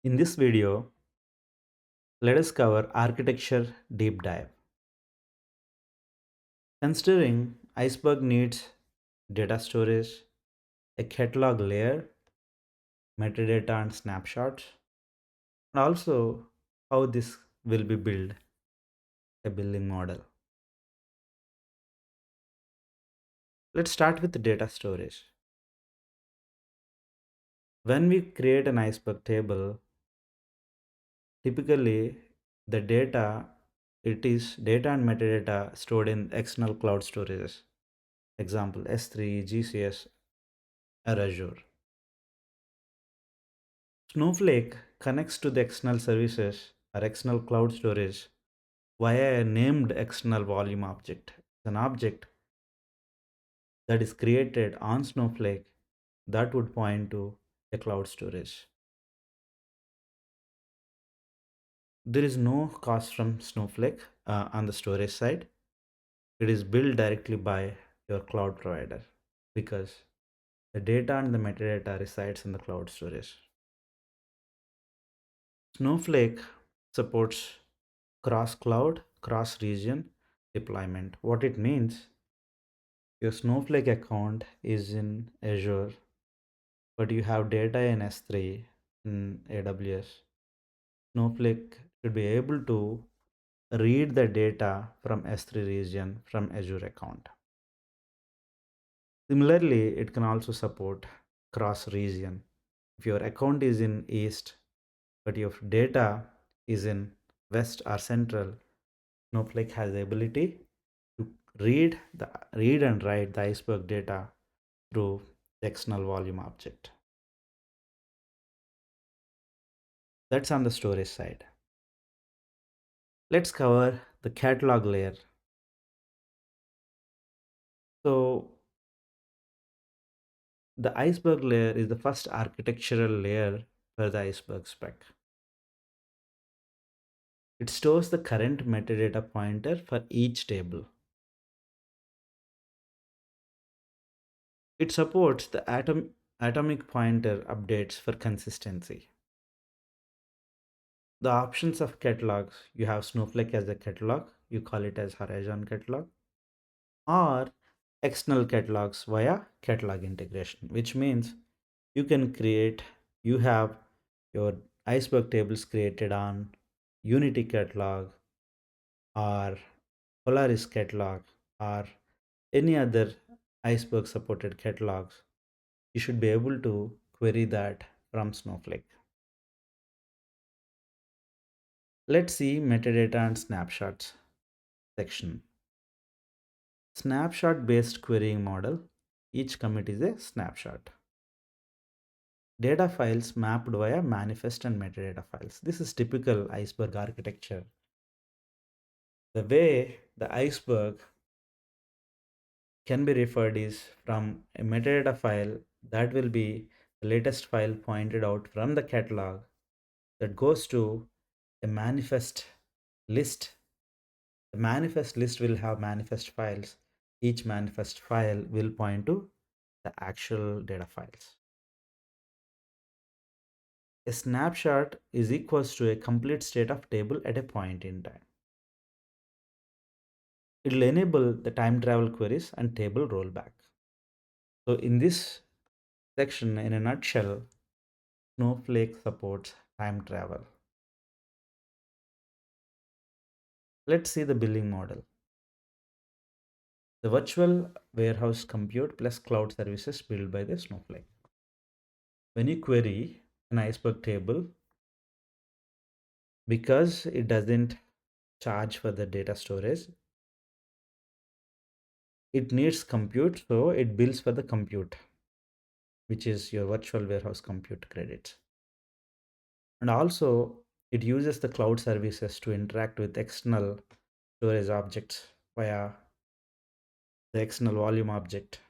In this video, let us cover architecture deep dive. Considering Iceberg needs data storage, a catalog layer, metadata and snapshots, and also how this will be built a building model. Let's start with the data storage. When we create an Iceberg table, typically the data it is data and metadata stored in external cloud storages. Example S3, GCS, or Azure. Snowflake connects to the external services or external cloud storage via a named external volume object. It's an object that is created on Snowflake that would point to a cloud storage. There is no cost from Snowflake on the storage side. It is built directly by your cloud provider because the data and the metadata resides in the cloud storage. Snowflake supports cross cloud, cross region deployment. What it means, your Snowflake account is in Azure, but you have data in S3 in AWS. Snowflake should be able to read the data from S3 region from Azure account. Similarly, it can also support cross region. If your account is in East, but your data is in West or Central, Snowflake has the ability to read and write the Iceberg data through the external volume object. That's on the storage side. Let's cover the catalog layer. So the Iceberg layer is the first architectural layer for the Iceberg spec. It stores the current metadata pointer for each table. It supports the atomic pointer updates for consistency. The options of catalogs, you have Snowflake as a catalog, you call it as Horizon catalog, or external catalogs via catalog integration, which means you can create, you have your Iceberg tables created on Unity catalog or Polaris catalog or any other Iceberg supported catalogs. You should be able to query that from Snowflake. Let's see metadata and snapshots section. Snapshot based querying model. Each commit is a snapshot. Data files mapped via manifest and metadata files. This is typical Iceberg architecture. The way the Iceberg can be referred is from a metadata file that will be the latest file pointed out from the catalog that goes to a manifest list. The manifest list will have manifest files. Each manifest file will point to the actual data files. A snapshot is equals to a complete state of table at a point in time. It will enable the time travel queries and table rollback. So in this section, in a nutshell, Snowflake supports time travel. Let's see the billing model. The virtual warehouse compute plus cloud services built by the Snowflake. When you query an Iceberg table, because it doesn't charge for the data storage, it needs compute, so it bills for the compute, which is your virtual warehouse compute credits. And also, it uses the cloud services to interact with external storage objects via the external volume object.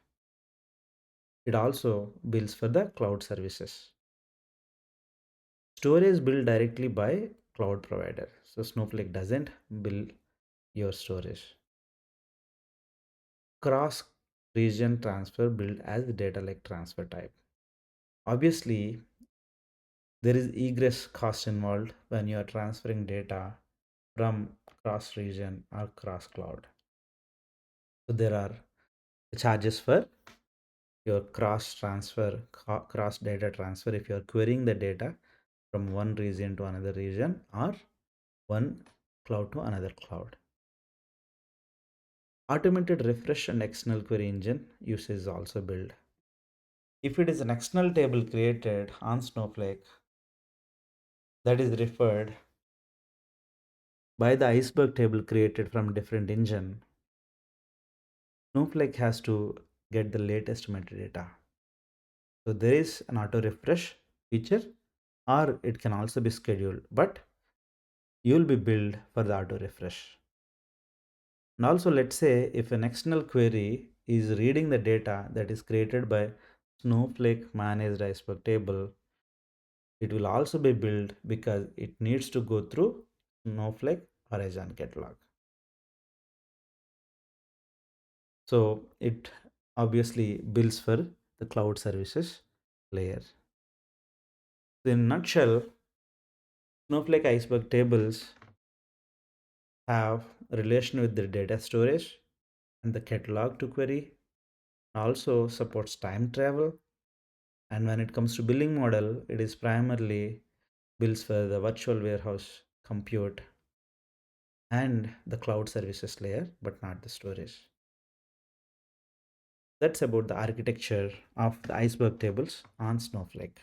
It also bills for the cloud services. Storage billed directly by cloud provider. So Snowflake doesn't bill your storage. Cross region transfer billed as the data lake transfer type. Obviously, There is egress cost involved when you are transferring data from cross region or cross cloud. So there are charges for your cross transfer, cross data transfer if you are querying the data from one region to another region or one cloud to another cloud. Automated refresh and external query engine usage is also built. If it is an external table created on Snowflake that is referred by the Iceberg table created from different engine, Snowflake has to get the latest metadata. So there is an auto refresh feature, or it can also be scheduled, but you will be billed for the auto refresh. And also, let's say if an external query is reading the data that is created by Snowflake managed Iceberg table, it will also be billed because it needs to go through Snowflake Horizon catalog. So it obviously bills for the cloud services layer. In a nutshell, Snowflake Iceberg tables have relation with the data storage and the catalog to query, also supports time travel, and when it comes to billing model, it is primarily bills for the virtual warehouse compute and the cloud services layer, but not the storage. That's about the architecture of the Iceberg tables on Snowflake.